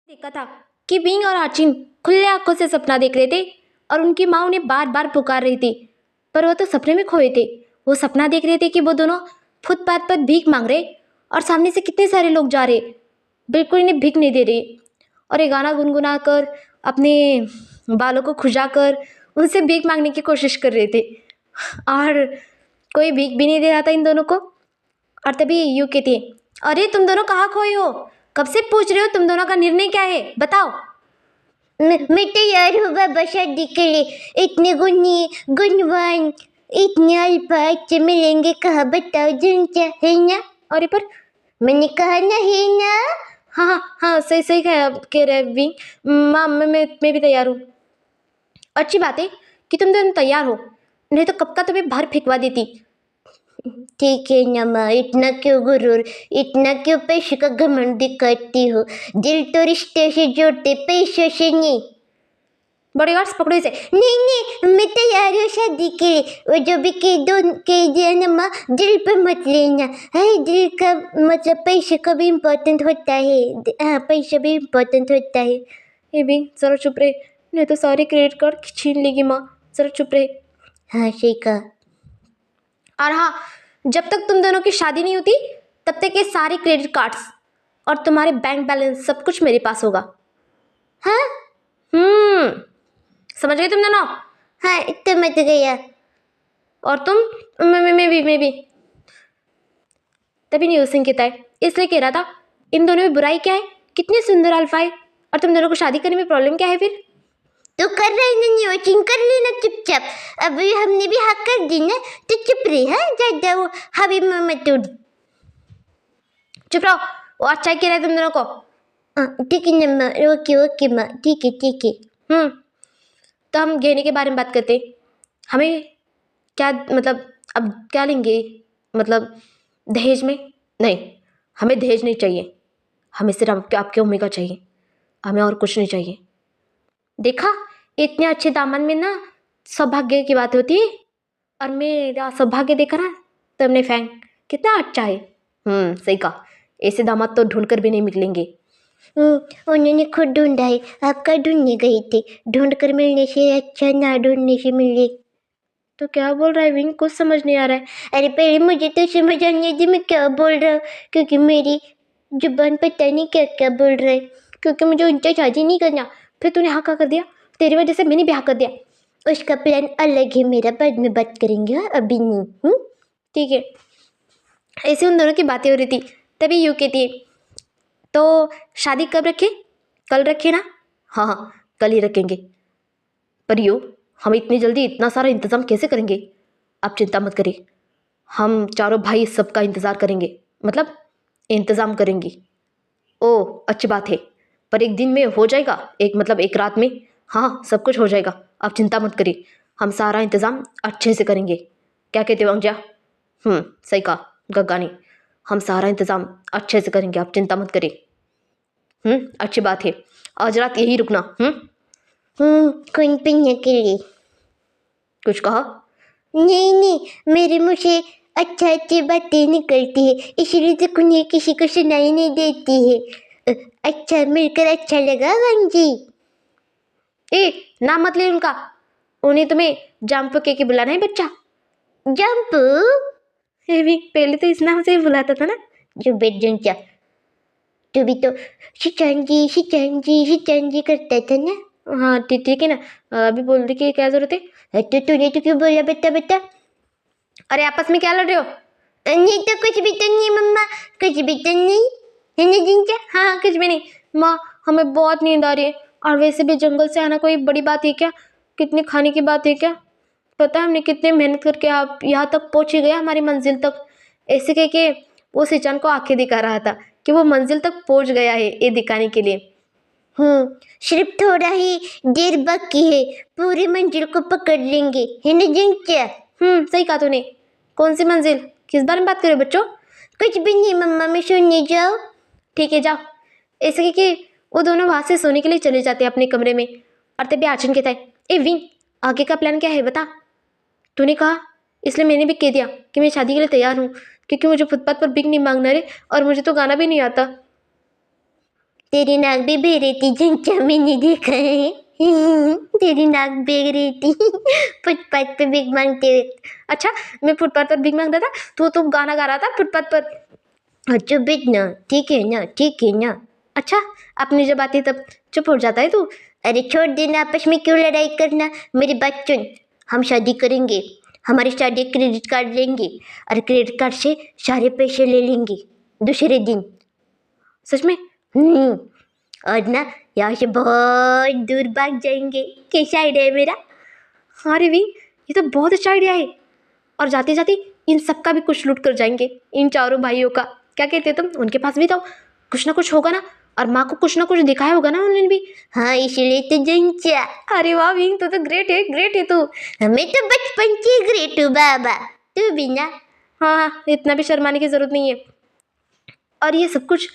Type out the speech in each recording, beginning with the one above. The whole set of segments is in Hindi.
देखा था कि बिंग और आचिन खुले आंखों से सपना देख रहे थे और उनकी माँ उन्हें बार बार पुकार रही थी, पर वो तो सपने में खोए थे। वो सपना देख रहे थे कि वो दोनों फुटपाथ पर भीख मांग रहे और सामने से कितने सारे लोग जा रहे, बिल्कुल इन्हें भीख नहीं दे रहे, और ये गाना गुनगुना कर अपने बालों को खुजाकर उनसे भीख मांगने की कोशिश कर रहे थे, और कोई भीख भी नहीं दे रहा था इन दोनों को। और तभी यू कहती है, अरे तुम दोनों कहाँ खोए हो, कब से पूछ रहे हो, तुम दोनों का निर्णय क्या है बताओ। मैं तैयार हूँ बाबा शादी के लिए। इतने गुणी गुणवान इतने अल्पाच मिलेंगे कहा बताओ जुनचा है ना। अरे पर मैंने कहा ना है ना। हाँ हाँ हाँ, सही सही कह रहे भी। माँ मैं भी तैयार हूँ। अच्छी बात है कि तुम दोनों तैयार हो, नहीं तो कब का तुम्हें बाहर फेंकवा देती। ठीक है ना माँ, इतना क्यों गुरूर, इतना क्यों पैसे का घमंड दिखाती हो। दिल तो रिश्ते से जोड़ते पैसों से नहीं। बॉडीगार्ड्स पकड़ो इसे। नहीं नहीं, मैं तैयार हूँ शादी के लिए। वो जो भी कह दिया ना माँ, दिल पे मत लेना है। दिल का मतलब पैसे का भी इम्पोर्टेंट होता है। हाँ, पैसा भी इम्पोर्टेंट होता है। ये भी जरा चुप रहे, नहीं तो सारे क्रेडिट कार्ड छीन लेगी माँ। जरा चुप रहे। हाँ सही कहा। और हाँ, जब तक तुम दोनों की शादी नहीं होती तब तक ये सारे क्रेडिट कार्ड्स और तुम्हारे बैंक बैलेंस सब कुछ मेरे पास होगा। हाँ समझ गए तुम दोनों। हाँ, तो मत गया। और तुम, मैं भी। तभी न्यूज सिंह कहता है, इसलिए कह रहा था इन दोनों में बुराई क्या है, कितने सुंदर अल्फा है, और तुम दोनों को शादी करने में प्रॉब्लम क्या है फिर। तो कर रही ना न्यूचिंग, कर लेना चुपचाप। अभी हमने भी हाँ कर दी ना, तो चुप रही। हाँ ज्यादा वो हवी में मत उड़। चुप रहो, वो अच्छा कह रहा है तुम दोनों को। ठीक है ना माँ, ओके ओके माँ, ठीक है ठीक है। तो हम गहने के बारे में बात करते हैं। हमें क्या मतलब, अब क्या लेंगे, मतलब दहेज में नहीं, हमें दहेज नहीं चाहिए, हमें सिर्फ आपके मम्मी का चाहिए, हमें और कुछ नहीं चाहिए। देखा, इतने अच्छे दामन में ना सौभाग्य की बात होती है, और मेरा सौभाग्य देखा ना तो हमने फैंक कितना अच्छा है। सही कहा, ऐसे दामाद तो ढूंढ कर भी नहीं मिलेंगे। उन्होंने खुद ढूंढा है, आपका ढूंढने गए थे। ढूंढ कर मिलने से अच्छा ना ढूंढने से मिले। तो क्या बोल रहा है विंग, कुछ समझ नहीं आ रहा है। अरे पहले मुझे तो समझ आने दे मैं क्या बोल रहा हूँ, क्योंकि मेरी जुबान पता नहीं क्या क्या बोल रहा है। क्योंकि मुझे उनसे शादी नहीं करना, फिर तूने हाँ कर दिया, तेरी वजह से मैंने ब्याह कर दिया। उसका प्लान अलग है मेरा, बाद में बात करेंगे। हाँ अभी नहीं। ठीक है। ऐसे उन दोनों की बातें हो रही थी, तभी यू कहती है, तो शादी कब रखें, कल रखें ना। हाँ हाँ, कल ही रखेंगे। पर यू, हम इतनी जल्दी इतना सारा इंतज़ाम कैसे करेंगे। आप चिंता मत करिए, हम चारों भाई सबका इंतज़ार करेंगे, मतलब इंतज़ाम करेंगे। ओह अच्छी बात है, पर एक दिन में हो जाएगा, एक मतलब एक रात में। हाँ सब कुछ हो जाएगा, आप चिंता मत करिए, हम सारा इंतज़ाम अच्छे से करेंगे। क्या कहते हो अंजा। सही कहा गग्गा ने, हम सारा इंतज़ाम अच्छे से करेंगे, आप चिंता मत करिए। अच्छी बात है, आज रात यही रुकना। कौन पहनने के लिए। कुछ कहा। नहीं नहीं, मेरे मुँह से अच्छा अच्छी बातें निकलती है, इसलिए तो कुछ किसी को सुनाई नहीं देती है। अच्छा मिलकर अच्छा लगा वन जी। ए नाम मत ले उनका, उन्हें तुम्हें जंप के बुलाना है बच्चा। जंप। ये भी पहले तो इस नाम से ही बुलाता था ना। जो बेड क्या, तू भी तो शिचंजी शिचंजी शिचंजी करता था ना। हाँ ठीक है ना, अभी बोल दी कि क्या जरूरत है। तो तूने तो क्यों बोला बता बता। अरे आपस में क्या लड़ रहे हो। नहीं तो कुछ भी तो नहीं मम्मा, कुछ भी तो नहीं है ना जिंजा। हाँ कुछ भी नहीं माँ, हमें बहुत नींद आ रही है, और वैसे भी जंगल से आना कोई बड़ी बात है क्या, कितनी खाने की बात है क्या, पता है हमने कितनी मेहनत करके आप यहाँ तक पहुँच ही गया हमारी मंजिल तक। ऐसे कह के वो सिचान को आंखें दिखा रहा था कि वो मंजिल तक पहुँच गया है, ये दिखाने के लिए। सिर्फ थोड़ा ही देर बाकी है, पूरी मंजिल को पकड़ लेंगे है ना जिंजा। सही कहा तूने। कौन सी मंजिल, किस बारे में बात कर रहे हो बच्चों। कुछ भी नहीं मम्मा, मैं सोने जाओ। ठीक है जाओ। ऐसे कि वो दोनों वहाँ से सोने के लिए चले जाते हैं अपने कमरे में, और तभी आचन कहता है, ए विन, आगे का प्लान क्या है बता। तूने कहा इसलिए मैंने भी कह दिया कि मैं शादी के लिए तैयार हूँ, क्योंकि मुझे फुटपाथ पर भीख नहीं मांगना रे, और मुझे तो गाना भी नहीं आता। तेरी नाक भी बह रही थी झंझा, मैंने देखा है। तेरी नाक बह रही थी फुटपाथ पे भीख मांगते हुए। अच्छा, मैं फुटपाथ पर भीख मांग रहा था तो गाना गा रहा था फुटपाथ पर। अच्छा बेट ना, ठीक है ना, ठीक है ना। अच्छा, अपनी जब आती है तब चुप हो जाता है तू। अरे छोड़ देना, आपस में क्यों लड़ाई करना। मेरी बात सुन, हम शादी करेंगे, हमारी शादी क्रेडिट कार्ड लेंगे और क्रेडिट कार्ड से सारे पैसे ले लेंगे दूसरे दिन। सच में? और ना यहाँ से बहुत दूर भाग जाएंगे। कैसा आइडिया है मेरा? हाँ रे भी, ये तो बहुत अच्छा आइडिया है। और जाते जाते इन सबका भी कुछ लूट कर जाएंगे, इन चारों भाइयों का। क्या कहते तुम? उनके पास भी तो कुछ ना कुछ होगा ना, और माँ को कुछ ना कुछ दिखाया होगा ना उन्होंने भी। हाँ इसलिए तो जंचा। अरे वाह विंग, तू तो ग्रेट है, ग्रेट है तू। हमें तो बचपन से ग्रेट हूँ बाबा, तू भी ना। हाँ हाँ, इतना भी शर्माने की जरूरत नहीं है। और ये सब कुछ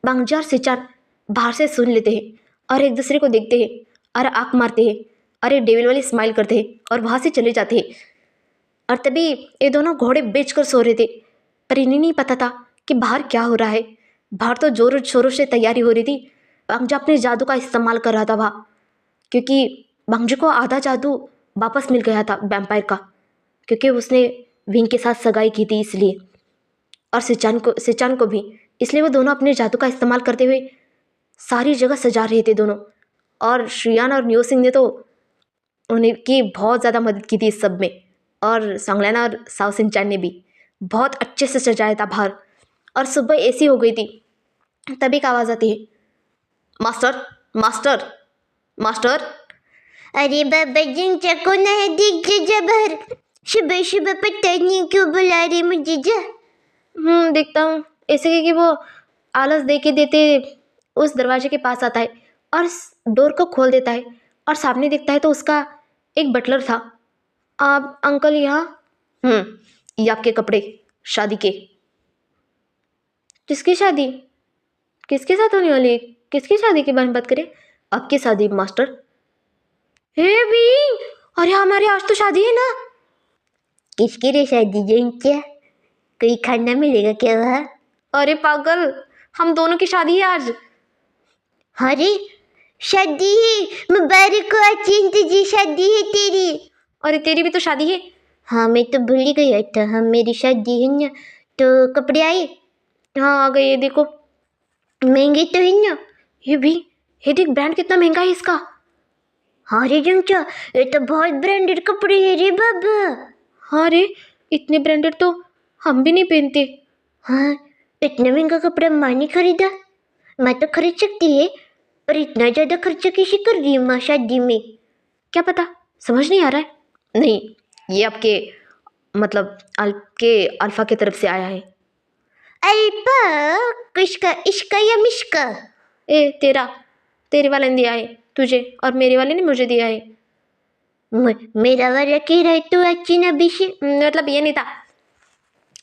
बांगजा और सिचान बाहर से सुन लेते हैं और एक दूसरे को देखते हैं और आंख मारते हैं और एक डेविल वाली स्माइल करते हैं और वहाँ से चले जाते हैं। और तभी ये दोनों घोड़े बेचकर सो रहे थे, पर इन्हें नहीं पता था कि बाहर क्या हो रहा है। बाहर तो जोरों शोरों से तैयारी हो रही थी। बांगजा अपने जादू का इस्तेमाल कर रहा था वहाँ, क्योंकि बांगजा को आधा जादू वापस मिल गया था वैम्पायर का, क्योंकि उसने विंग के साथ सगाई की थी इसलिए, और सिचान को भी। इसलिए वो दोनों अपने जादू का इस्तेमाल करते हुए सारी जगह सजा रहे थे दोनों। और श्रियान और न्यू सिंह ने तो उन्हें की बहुत ज़्यादा मदद की थी इस सब में, और सांगलाना और साओ सिंचान ने भी बहुत अच्छे से सजाया था बाहर। और सुबह ऐसी हो गई थी, तभी एक आवाज़ आती है, मास्टर मास्टर मास्टर। अरे बाबा जंचा को ना है, देख जा बाहर। सुबह सुबह पता नहीं क्यों बुला रहे मुझे जा। देखता हूँ। ऐसे कि वो आलस दे के देते उस दरवाजे के पास आता है और डोर को खोल देता है, और सामने देखता है तो उसका एक बटलर था। आप अंकल यहाँ? ये आपके कपड़े शादी के। किसकी शादी? किसके साथ होने वाली है? किसकी शादी की बात करें? आपकी शादी मास्टर। हे भी, अरे हमारी आज तो शादी है ना। किसकी रे शादी जंचा? कोई खाना मिलेगा क्या वहाँ? अरे पागल, हम दोनों की शादी है आज। अरे शादी है, मुबारक हो अचिंत जी, शादी है तेरी। अरे तेरी भी तो शादी है। हाँ मैं तो भूल ही गया था, हाँ मेरी शादी है ना। तो कपड़े आए? हाँ आ गए, ये देखो। महंगे तो है ना? ये भी, ये देख ब्रांड कितना महंगा है इसका। हाँ रे जंचा, ये तो बहुत ब्रांडेड कपड़े है रे बाबा। हाँ रे, इतने ब्रांडेड तो हम भी नहीं पहनते। हाँ इतना महंगा कपड़ा माँ ने खरीदा। माँ तो खरीद सकती है, पर इतना ज़्यादा खर्चा कैसे कर रही है माँ शादी में? क्या पता, समझ नहीं आ रहा है। नहीं, ये आपके मतलब आपके अल्फा की तरफ से आया है। अल्पा? किसका, इसका या मिसका? ए तेरा, तेरे वाले ने दिया है तुझे, और मेरे वाले ने मुझे दिया है। मेरा वाला कह रहा है तो अच्छी ना बिशी। मतलब ये नहीं था।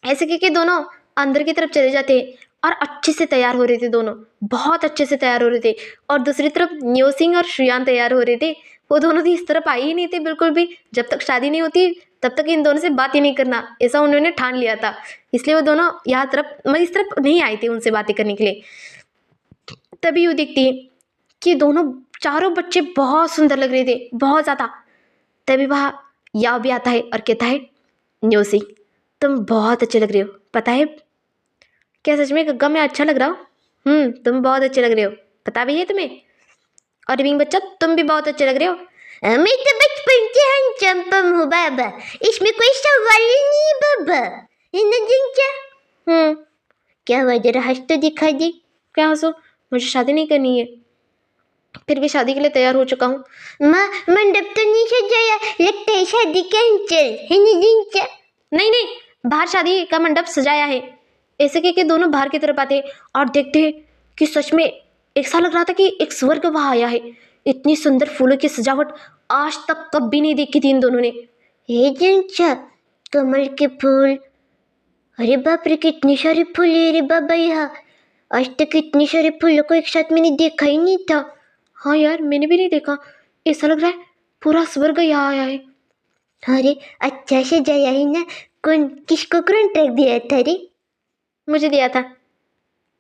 ऐसे कि दोनों अंदर की तरफ चले जाते हैं और अच्छे से तैयार हो रहे थे दोनों, बहुत अच्छे से तैयार हो रहे थे। और दूसरी तरफ न्यू सिंह और श्रियान तैयार हो रहे थे। वो दोनों भी इस तरफ आए ही नहीं थे बिल्कुल भी। जब तक शादी नहीं होती तब तक इन दोनों से बात ही नहीं करना, ऐसा उन्होंने ठान लिया था। इसलिए वो दोनों यहाँ तरफ मतलब इस तरफ नहीं आए थे उनसे बातें करने के लिए। तभी यूँ दिखती है कि दोनों चारों बच्चे बहुत सुंदर लग रहे थे, बहुत ज़्यादा। तभी वहाँ याव भी आता है और कहता है, न्यू सिंह तुम बहुत अच्छे लग रहे हो। पता है क्या सच में गग्गा मैं अच्छा लग रहा हूँ? तुम बहुत अच्छे लग रहे हो, पता भी है तुम्हें। और विंग बच्चा तुम भी बहुत अच्छे लग रहे हो। मैं तो बचपन से हैंडसम हूँ बाबा, इसमें कोई सवाल ही नहीं है बाबा, है ना जिंचा? क्या हुआ, जरा हंस तो दिखा दे। क्या हंसो? मुझे शादी नहीं करनी है, फिर भी शादी के लिए तैयार हो चुका हूँ। माँ मंडप तो नहीं सजाया, लगता है शादी कैंसिल, है ना जिंचा? नहीं नहीं, बाहर शादी का मंडप सजाया है। ऐसे के दोनों बाहर की तरफ आते और देखते हैं कि सच में ऐसा लग रहा था कि एक स्वर्ग वहाँ आया है। इतनी सुंदर फूलों की सजावट आज तक कभी नहीं देखी थी इन दोनों ने। हे जिंचा, कमल के फूल, अरे बाप रे कितने सारे फूल है रे बाबा यहाँ। आज तक इतने सारे फूलों को एक साथ मैंने देखा ही नहीं था। हाँ यार, मैंने भी नहीं देखा। ऐसा लग रहा है पूरा स्वर्ग यहाँ आया है। अरे अच्छा से जाया है ना। कौन, किसको कॉन्ट्रैक्ट दिया था रे? मुझे दिया था।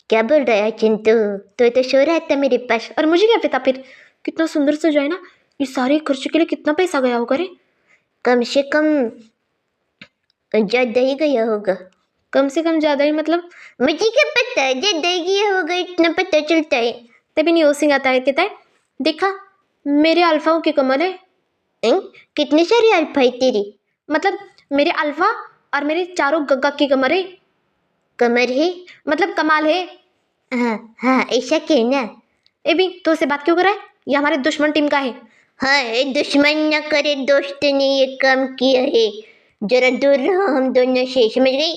क्या बोल रहा है चिंटू? तो सो रहा था मेरे पास। और मुझे क्या पता फिर, कितना सुंदर सजा है ना, इस सारे खर्च के लिए कितना पैसा गया होगा रे। कम से कम ज़्यादा ही गया होगा। कम से कम ज़्यादा ही मतलब। मुझे क्या पता है, ज़्यादा ही गया होगा, इतना पता चलता है। तभी नहीं सिंह आता है, कहता है देखा मेरे अल्फाओं की कमर है। कितने सारे अल्फा है तेरी? मतलब मेरे अल्फा और मेरे चारों गग्गा की कमर है, कमर है? मतलब कमाल है। हाँ हाँ, ऐसा कहना। ए भी तो उससे बात क्यों कर रहा है, ये हमारे दुश्मन टीम का है। हाँ, दुश्मन न करे, दोस्त ने ये काम किया है, जरा दूर रहो हम दोनों से, समझ गई?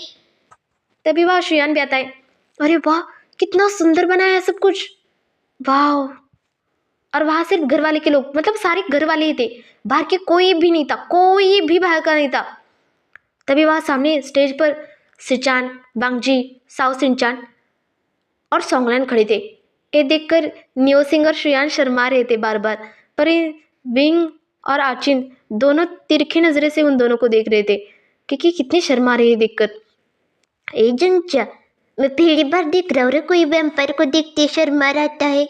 तभी वह श्रेयान भी आता है। अरे वाह कितना सुंदर बनाया है सब कुछ, वाह। और वहां सिर्फ घर वाले के लोग, मतलब सारे घर वाले ही थे, बाहर के कोई भी नहीं था, कोई भी बाहर का नहीं था। तभी वहां सामने स्टेज पर सिचान, बांगजी, साओ सिंचान और सोंगलान खड़े थे। ये देखकर नियो सिंह और श्रेयान शर्मा रहे थे बार बार, पर ये विंग और आचिन दोनों तिरछी नजरे से उन दोनों को देख रहे थे क्योंकि कितने शर्मा रहे हैं देखकर। ए जंचा, मैं पहली बार देख रहा हूँ रे, कोई वैम्पायर को देखते शर्मा रहता है।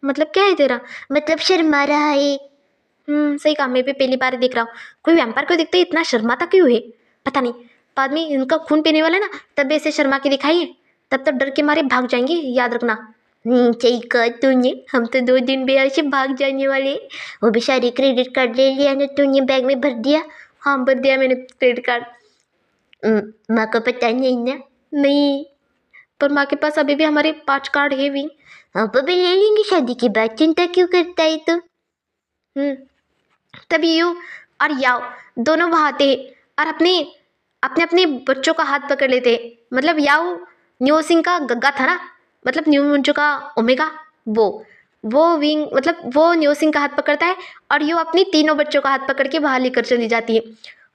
मतलब क्या है तेरा? मतलब शर्मा रहा है। सही कहा, मैं भी पहली बार देख रहा हूँ। कोई वैम्पायर को देखते ही इतना शर्माता क्यों है, पता नहीं। बाद में इनका खून पीने वाला ना, तब ऐसे शर्मा के दिखाइए, तब तो डर के मारे भाग जाएंगे, याद रखना। सही कहा तूने, हम तो 2 दिन बिहार से भाग जाने वाले। वो भी सारे क्रेडिट कार्ड ले लिया ना तूने, बैग में भर दिया? हाँ भर दिया मैंने क्रेडिट कार्ड। माँ को पता नहीं ना? नहीं, पर माँ के पास अभी भी हमारे 5 कार्ड है भी। अब भी ले लेंगे शादी के बाद, चिंता क्यों करता है तो? तभी यू और याओ दोनों वहाँ आते हैं और अपने अपने अपने बच्चों का हाथ पकड़ लेते हैं। मतलब याओ न्यू सिंह का गग्गा था ना, मतलब न्यू मुंजो का ओमेगा, वो विंग, मतलब वो न्यू सिंह का हाथ पकड़ता है और यू अपनी तीनों बच्चों का हाथ पकड़ के बाहर लेकर चली जाती है।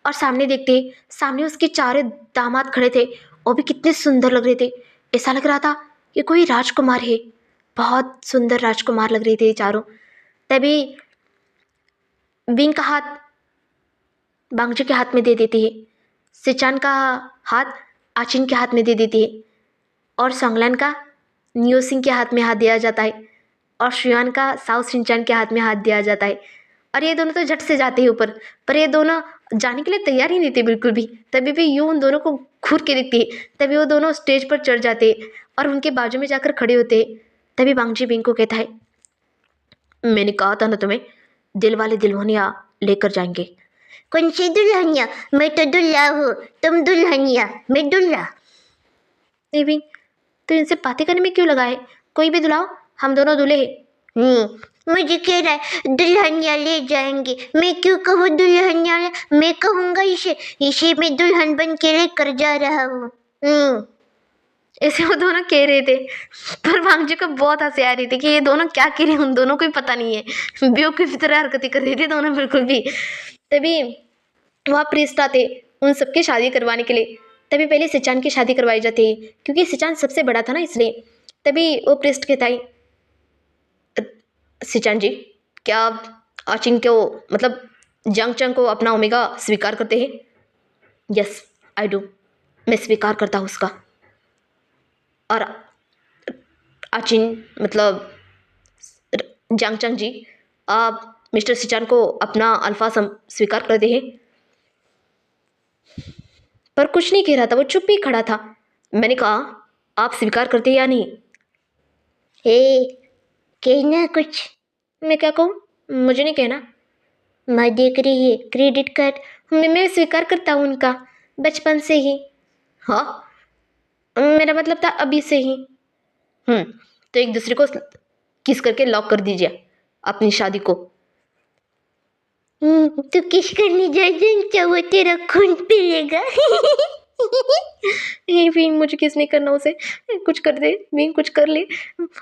और सामने देखते हैं, सामने उसके चारों दामाद खड़े थे, वो भी कितने सुंदर लग रहे थे। ऐसा लग रहा था कि कोई राजकुमार है, बहुत सुंदर राजकुमार लग रहे थे ये चारों। तभी विंग का हाथ बांगजी के हाथ में दे देती है, सिचान का हाथ आचिन के हाथ में दे देती है, और सोंगलान का नियो सिंह के हाथ में हाथ दिया जाता है, और श्रेयान का साओ सिंचान के हाथ में हाथ दिया जाता है। और ये दोनों तो झट से जाते हैं ऊपर, पर ये दोनों जाने के लिए तैयार ही नहीं थे बिल्कुल भी। तभी भी यूँ उन दोनों को घूर के देखती है, तभी वो दोनों स्टेज पर चढ़ जाते हैं और उनके बाजू में जाकर खड़े होते हैं। तभी बांगजी विंग को कहता है, मैंने कहा था ना तुम्हें, दिल वाले दुल्हनिया लेकर जाएंगे। कौन सी दुल्हनिया? मैं तो दुल्हा हूँ, तुम दुल्हनिया, मैं दुल्हा। नहीं तो इनसे बातें करने में क्यों लगा है, कोई भी दुलाओ, हम दोनों दूल्हे हैं। मुझे कह रहा है दुल्हनिया ले जाएंगे, मैं क्यों कहूँ दुल्हनिया? मैं कहूँगा इसे मैं दुल्हन बन के लेकर जा रहा हूँ। ऐसे वो दोनों कह रहे थे, पर वांगजी को बहुत हंसी आ रही थी कि ये दोनों क्या कह रहे हैं, उन दोनों को ही पता नहीं है, बेवकूफ़ी तरह हरकतें कर रहे थे दोनों बिल्कुल भी। तभी वहाँ प्रीस्ट आते उन सबकी शादी करवाने के लिए। तभी पहले सिचान की शादी करवाई जाती है क्योंकि सिचान सबसे बड़ा था ना, इसलिए। तभी वो प्रीस्ट कहता है, सिचान जी क्या आप आचिन को, मतलब जंग चंग को अपना ओमेगा स्वीकार करते हैं? यस आई डू, मैं स्वीकार करता हूँ उसका। और आचिन मतलब जांगचंग जी, आप मिस्टर सिचान को अपना अल्फा स्वीकार करते हैं? पर कुछ नहीं कह रहा था, वो चुप ही खड़ा था। मैंने कहा आप स्वीकार करते हैं या नहीं? कहना कुछ। मैं क्या कहूँ, मुझे नहीं कहना। माँ देख रही है, क्रेडिट कार्ड। मैं स्वीकार करता हूँ उनका, बचपन से ही। हाँ मेरा मतलब था अभी से ही। तो एक दूसरे को किस करके लॉक कर दीजिए अपनी शादी को। तू किस करने जाए, वो तेरा खून पिएगा। ये भी मुझे किस नहीं करना, उसे कुछ कर दे, मैं कुछ कर ले।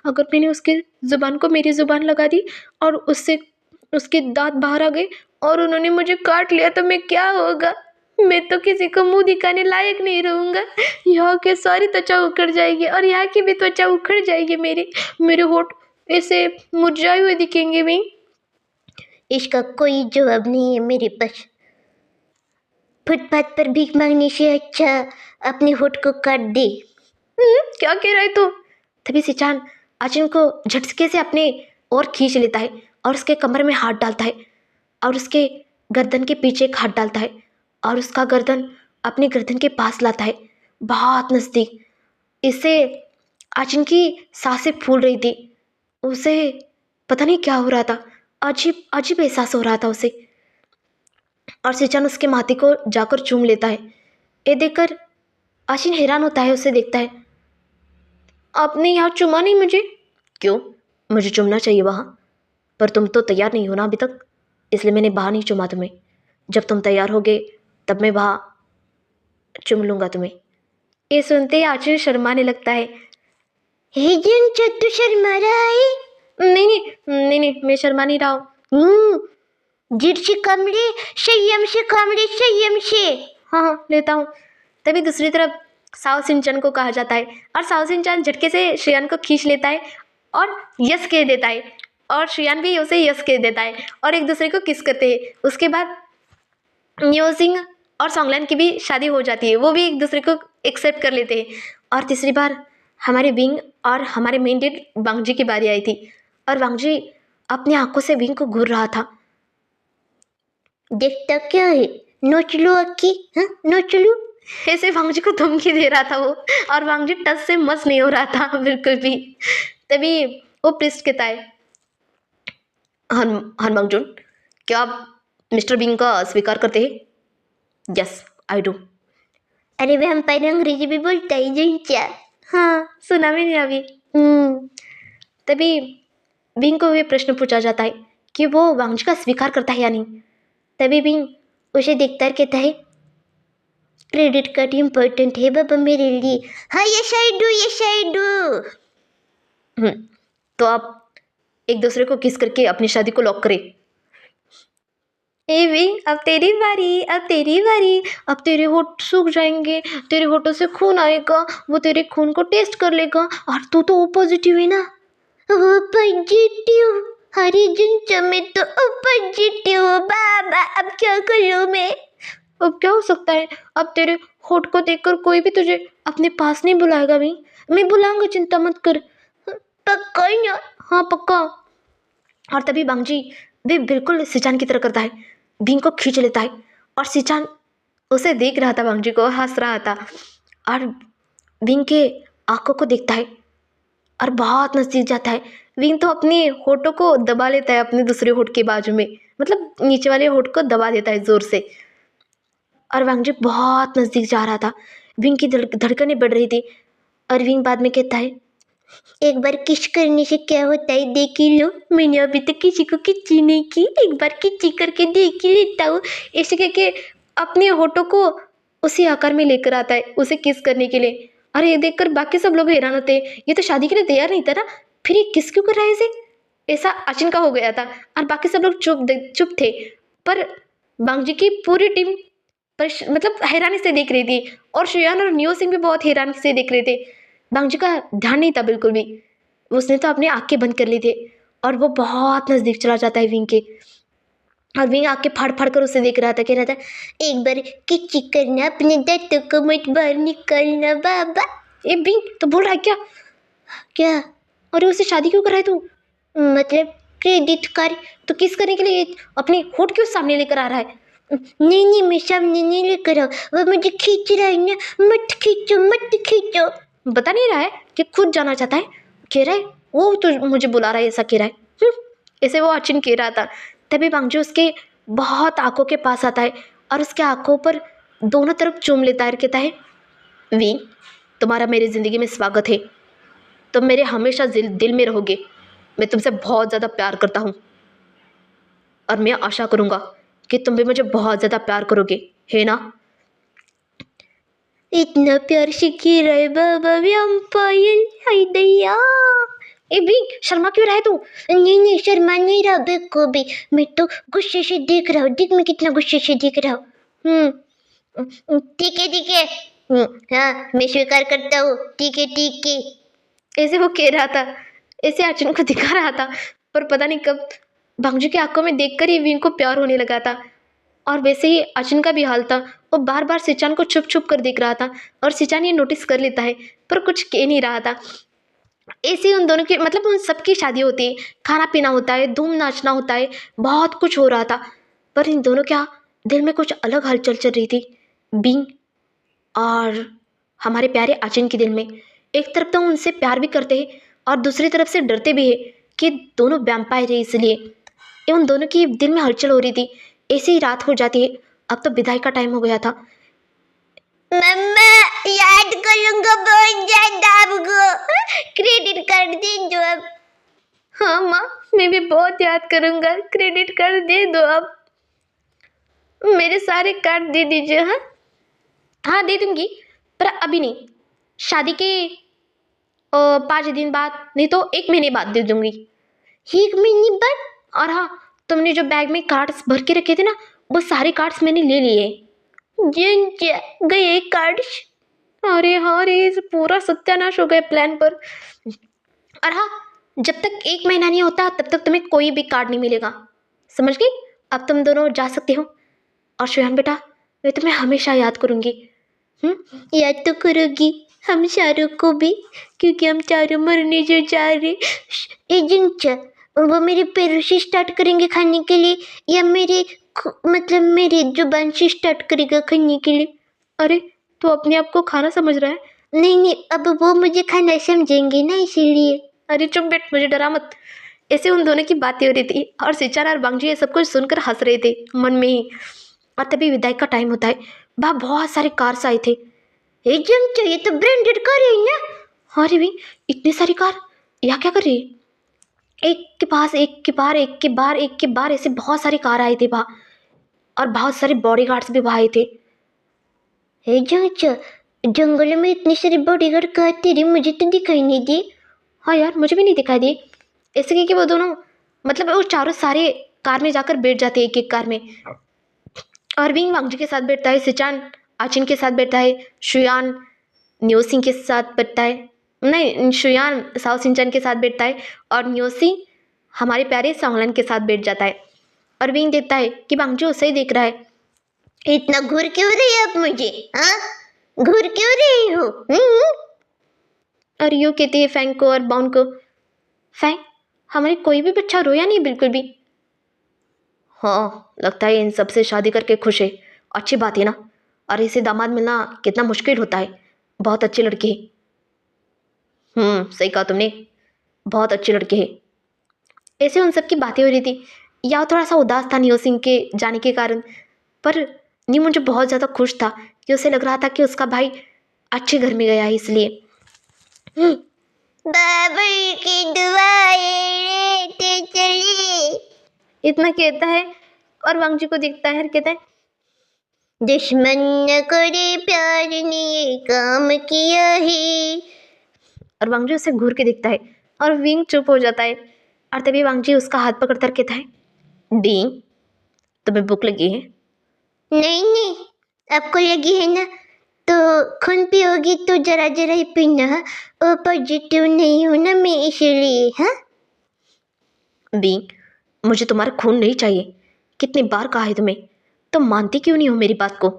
अगर मैंने उसके ज़ुबान को मेरी ज़ुबान लगा दी और उससे उसके दांत बाहर आ गए और उन्होंने मुझे काट लिया तो मैं क्या होगा? मैं तो किसी को मुंह दिखाने लायक नहीं रहूँगा। यहाँ के सारी त्वचा उखड़ जाएगी और यहाँ की भी त्वचा उखड़ जाएगी, मेरे होठ ऐसे मुरझाए हुए दिखेंगे भी। इसका कोई जवाब नहीं है मेरे पास। फुटपाथ पर भीख मांगने से अच्छा अपने होठ को काट दे। क्या कह रहा है तू? तभी सिचान आचिन को झटके से अपने और खींच लेता है और उसके कमर में हाथ डालता है और उसके गर्दन के पीछे एक हाथ डालता है और उसका गर्दन अपने गर्दन के पास लाता है, बहुत नज़दीक। इससे आचिन की सांसें फूल रही थी। उसे पता नहीं क्या हो रहा था, अजीब अजीब एहसास हो रहा था उसे। और सिचान उसके माथे को जाकर चूम लेता है। ये देखकर आचिन हैरान होता है, उसे देखता है। आपने यहाँ चूमा नहीं मुझे? क्यों, मुझे चूमना चाहिए वहाँ, पर तुम तो तैयार नहीं हो ना अभी तक, इसलिए मैंने वहाँ नहीं चूमा तुम्हें। जब तुम तैयार होगे तब मैं वहाँ चूम लूँगा तुम्हें। ये सुनते ही आचिन शर्माने लगता है। हे जन चतु शर्मा रहा है। नहीं नहीं नहीं नहीं, मैं शर्मा नहीं रहा हूँ। जिर से कमरे, संयम से कमरे, संयम से। हाँ हाँ, लेता हूँ। तभी दूसरी तरफ साओ सिंचन को कहा जाता है और साओ सिंचन झटके से श्रेयान को खींच लेता है और यस कह देता है और श्रेयान भी उसे यस कह देता है और एक दूसरे को किस करते हैं। उसके बाद न्यो सिंह और सोंगलैन की भी शादी हो जाती है, वो भी एक दूसरे को एक्सेप्ट कर लेते हैं। और तीसरी बार हमारे विंग और हमारे मेन लीड वांगजी की बारी आई थी और वांगजी अपनी आंखों से विंग को घूर रहा था। देखता क्या है, नोच लो अक्की, हाँ नोच लो। ऐसे वांगजी को धमकी दे रहा था वो, और वांगजी टच से मस नहीं हो रहा था बिल्कुल भी। तभी वो प्रिस्ट कहता है, हन वांगजुन, क्या आप मिस्टर बिंग का स्वीकार करते हैं? Yes I do. अरे वह हम पर अंग्रेजी भी बोलता है जो क्या। हाँ, सुना मैंने अभी। तभी बिंग को ये प्रश्न पूछा जाता है कि वो वांगजी का स्वीकार करता है या नहीं। तभी बिंग उसे देखता है, कहता है क्रेडिट कार्ड इम्पोर्टेंट है बाबा मेरे लिए। हाँ yes I do, yes I do. तो आप एक दूसरे को किस करके अपनी शादी को लॉक करें। ए विंग, अब तेरी बारी, अब तेरी बारी। अब तेरे होठ सूख जाएंगे, तेरे होठों से खून आएगा, वो तेरे खून को टेस्ट कर लेगा। और तू तो ओ पॉजिटिव है ना। ओ पॉजिटिव, हरी जिंचा में तो ओ पॉजिटिव। बाबा अब क्या करूँ मैं? अब क्या हो सकता है, अब तेरे होठ को देखकर कोई भी तुझे अपने पास नहीं बुलाएगा भी। मैं बुलाऊंगा, चिंता मत कर। पक्का ना? हाँ पक्का। और तभी बांगजी भी बिल्कुल सिचान की तरह करता है, भींग को खींच लेता है और सिचान उसे देख रहा था, बांगजी को हंस रहा था और भींग के आंखों को देखता है और बहुत नज़दीक जाता है। विंग तो अपने होठों को दबा लेता है अपने दूसरे होठ के बाजू में, मतलब नीचे वाले होठ को दबा देता है ज़ोर से। और वांगजी बहुत नज़दीक जा रहा था, विंग की धड़कनें बढ़ रही थी। और विंग बाद में कहता है, एक बार किस करने से क्या होता है देख ही लो। मैंने अभी तक किसी को किसी नहीं की, एक बार किसी करके देख ही लेता हूँ। ऐसे करके अपने होठों को उसी आकार में लेकर आता है उसे किस करने के लिए। और ये देखकर बाकी सब लोग हैरान होते हैं, ये तो शादी के लिए तैयार नहीं था ना, फिर ये किस क्यों कर रहा है इसे। ऐसा आचिन का हो गया था और बाकी सब लोग चुप थे। पर बांगजी की पूरी टीम मतलब हैरानी से देख रही थी और श्रेयान और नियो सिंह भी बहुत हैरानी से देख रहे थे। बांगजी का ध्यान नहीं था बिल्कुल भी, उसने तो अपनी आंखें बंद कर ली थी और वो बहुत नज़दीक चला जाता है विंग के। और विंग आंखें फाड़ फाड़ कर उसे देख रहा था, कह रहा था, एक बार किची करना, अपने दांतों को मत बाहर निकालना बाबा। ए विंग तो बोल रहा है क्या? क्या? और उसे शादी क्यों कर रहा है तू? मतलब क्रेडिट कार्ड तो किस करने के लिए अपने होठ क्यों सामने लेकर आ रहा है? नहीं नहीं मैं सामने नहीं लेकर आओ, वो मुझे खींच रहा है ना। मत खींचो मत खींचो। बता नहीं रहा है कि खुद जाना चाहता है, कह रहा है वो तो मुझे बुला रहा है, ऐसा कह रहा है। ऐसे वो आचिन कह रहा था। तभी बांगजू उसके बहुत आंखों के पास आता है और उसके आंखों पर दोनों तरफ चूम लेता है और कहता है, विंग तुम्हारा मेरी ज़िंदगी में स्वागत है, तुम मेरे हमेशा दिल में रहोगे। मैं तुमसे बहुत ज़्यादा प्यार करता हूँ और मैं आशा करूँगा कि तुम भी मुझे बहुत ज़्यादा प्यार करोगे, है ना? इतना प्यार से कह रहा है बाबा वैम्पायर। हाय दैया। ए विंग शर्मा क्यों रहा है तू? नहीं नहीं शर्मा नहीं रहा बेको भी, मैं तो गुस्से से देख रहा हूँ। देख मैं कितना गुस्से से देख रहा हूँ। ठीक है ठीक है। हाँ मैं स्वीकार करता हूँ, ठीक है ठीक है। ऐसे वो कह रहा था, ऐसे अर्जुन को दिखा रहा था, पर पता नहीं कब बांगजू की आंखों में देखकर ही विंग को प्यार होने लगा था। और वैसे ही अर्जुन का भी हाल था, वो बार बार सिचान को छुप छुप कर देख रहा था और सिचान ये नोटिस कर लेता है पर कुछ कह नहीं रहा था। ऐसे उन दोनों की मतलब उन सबकी शादी होती है, खाना पीना होता है, धूम नाचना होता है, बहुत कुछ हो रहा था। पर इन दोनों क्या दिल में कुछ अलग हलचल चल रही थी, बिंग और हमारे प्यारे अचिन के दिल में। एक तरफ तो उनसे प्यार भी करते हैं और दूसरी तरफ से डरते भी हैं कि दोनों वैम्पायर है, इसलिए ये उन दोनों की दिल में हलचल हो रही थी। ऐसी ही रात हो जाती है। अब तो विदाई का टाइम हो गया था। मम्मा याद करूंगा बहुत ज्यादा आपको, क्रेडिट कार्ड दे दो अब। हाँ माँ, मैं भी बहुत याद करूँगा, क्रेडिट कार्ड दे दो अब, मेरे सारे कार्ड दे दीजिए। हाँ हाँ दे दूँगी, पर अभी नहीं, शादी के 5 दिन बाद, नहीं तो 1 महीने बाद दे दूँगी। 1 महीने बाद? और हाँ, तुमने जो बैग में कार्ड्स भर के रखे थे ना, वो सारे कार्ड्स मैंने ले लिए। गए कार्ड्स? अरे हाँ रे, इस पूरा सत्यानाश हो गया प्लान पर। और हाँ, जब तक 1 महीना नहीं होता तब तक तुम्हें कोई भी कार्ड नहीं मिलेगा, समझ गई? अब तुम दोनों जा सकते हो। और श्रेयान बेटा, मैं तुम्हें हमेशा याद करूँगी। याद तो करोगी हम चारों को भी, क्योंकि हम चारों मरने जो जा रहे। एजेंट, वो मेरे पैरों से स्टार्ट करेंगे खाने के लिए या मतलब मेरे जुबान से स्टार्ट करेगा खाने के लिए? अरे, तू अपने आप को खाना समझ रहा है? नहीं नहीं, अब वो मुझे खाना समझेंगे ना, इसीलिए। अरे चुप बैठ, मुझे डरा मत। ऐसे उन दोनों की बातें हो रही थी और सिचार और बांगजी ये सब कुछ सुनकर हंस रहे थे मन में ही। और तभी विदाई का टाइम होता है। वहाँ बहुत सारे कार्स आए थे। एजेंट, ये तो ब्रांडेड कार है ना? हाँ रे भाई, इतनी सारी कार यहाँ क्या कर रही है? एक के पास एक के बार एक के बार एक के बार ऐसे बहुत सारी कार आए थे वहाँ, और बहुत सारे बॉडीगार्ड्स भी वहाँ आए थे। एजेंट, जंगल में इतनी सारी बॉडीगार्ड कहाँ तेरी, मुझे तो दिखाई नहीं दी। हाँ यार, मुझे भी नहीं दिखाई दी। ऐसे कि वो दोनों मतलब वो चारों सारे कार में जाकर बैठ जाते हैं, एक एक कार में। अरविंद वांगजी के साथ बैठता है, सिचान आचिन के साथ बैठता है, शुयान न्योसिंग के साथ बैठता है, नहीं शुयान साओ सिंचन के साथ बैठता है, और न्योसी हमारे प्यारे सांगलन के साथ बैठ जाता है। अरविंद देखता है कि वांगजू सही देख रहा है। इतना घूर क्यों रही है आप मुझे? हाँ, घूर क्यों रही हो? और यूँ कहती है फैंग को और बाउन को, फैंग, हमारी कोई भी बच्चा रोया नहीं बिल्कुल भी। हाँ, लगता है इन सब से शादी करके खुश है। अच्छी बात है ना। और इसे दामाद मिलना कितना मुश्किल होता है। बहुत अच्छी लड़की है। सही कहा तुमने, बहुत अच्छी लड़की है। ऐसे उन सब की बातें हो रही थी। या थोड़ा सा उदास था नियो सिंह के जाने के कारण, पर नी मुझे बहुत ज़्यादा खुश था कि उसे लग रहा था कि उसका भाई अच्छे घर में गया है, इसलिए। बाबा की दुआएं लेते चले, इतना कहता है और वांगजी को देखता है और कहता है, दुश्मन न करे प्यार ने ये काम किया है। और वांगजी उसे घूर के देखता है और विंग चुप हो जाता है। और तभी वांगजी उसका हाथ पकड़कर कहता है, बिंग, तुम्हें भूख लगी है? नहीं नहीं, आपको लगी है ना, तो खून पियोगी तो जरा जरा ही पीना, ओ पॉजिटिव नहीं हो ना मैं, इसलिए। हाँ, बिंग, मुझे तुम्हारा खून नहीं चाहिए। कितनी बार कहा है तुम्हें, तुम मानती क्यों नहीं हो मेरी बात को?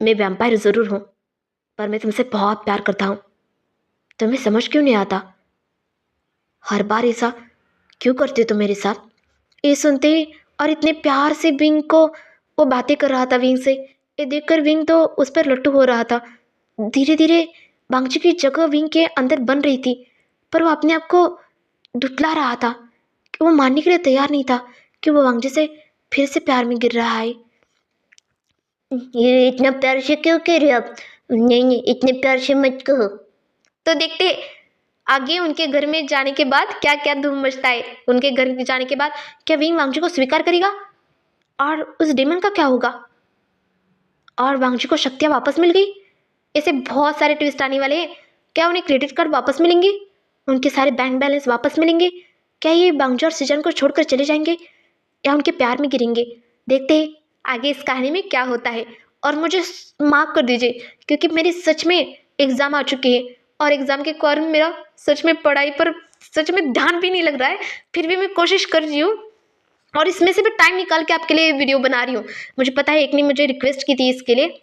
मैं वैम्पायर ज़रूर हूँ, पर मैं तुमसे बहुत प्यार करता हूँ। तुम्हें समझ क्यों नहीं आता? हर बार ऐसा क्यों करते हो तुम मेरे साथ? ये सुनते ही और इतने प्यार से विंग को वो बातें कर रहा था विंग से, ये देखकर विंग तो उस पर लट्टू हो रहा था। धीरे धीरे वांगजी की जगह विंग के अंदर बन रही थी, पर वो अपने आप को दुतला रहा था कि वो मानने के लिए तैयार नहीं था कि वो वांगजी से फिर से प्यार में गिर रहा है। ये इतना प्यार से क्यों कह रहे हो आप? नहीं नहीं, इतने प्यार से मत कहो। तो देखते आगे उनके घर में जाने के बाद क्या क्या धूम मचता है। उनके घर में जाने के बाद क्या विंग वांगजी को स्वीकार करेगा, और उस डेमन का क्या होगा, और वांगजी को शक्तियाँ वापस मिल गई? ऐसे बहुत सारे ट्विस्ट आने वाले हैं। क्या उन्हें क्रेडिट कार्ड वापस मिलेंगे, उनके सारे बैंक बैलेंस वापस मिलेंगे? क्या ये वांगजी और सिजन को छोड़कर चले जाएंगे, या उनके प्यार में गिरेंगे? देखते हैं आगे इस कहानी में क्या होता है। और मुझे माफ़ कर दीजिए, क्योंकि मेरी सच में एग्ज़ाम आ चुकी है, और एग्ज़ाम के कारण मेरा सच में पढ़ाई पर सच में ध्यान भी नहीं लग रहा है। फिर भी मैं कोशिश कर रही हूँ, और इसमें से भी टाइम निकाल के आपके लिए वीडियो बना रही हूँ। मुझे पता है एक ने मुझे रिक्वेस्ट की थी इसके लिए,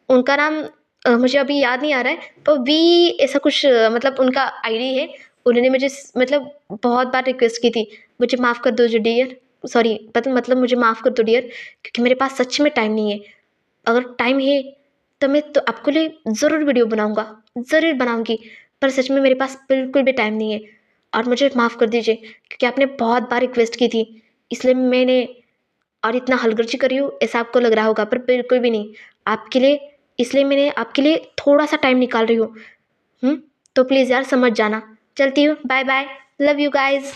उनका नाम मुझे अभी याद नहीं आ रहा है, तो वी ऐसा कुछ मतलब उनका आईडी है। उन्होंने मुझे मतलब बहुत बार रिक्वेस्ट की थी, मुझे माफ़ कर दो जो डियर, सॉरी मतलब मुझे माफ़ कर दो डियर, क्योंकि मेरे पास सच में टाइम नहीं है। अगर टाइम है तो मैं तो आपके लिए ज़रूर वीडियो बनाऊँगा, ज़रूर बनाऊँगी, पर सच में मेरे पास बिल्कुल भी टाइम नहीं है। और मुझे माफ़ कर दीजिए, क्योंकि आपने बहुत बार रिक्वेस्ट की थी, इसलिए मैंने और इतना हलगर्जी कर रही हूँ ऐसा आपको लग रहा होगा, पर बिल्कुल भी नहीं। आपके लिए, इसलिए मैंने आपके लिए थोड़ा-सा टाइम निकाल रही हूँ। तो प्लीज़ यार समझ जाना। चलती हूँ, bye bye, love you guys.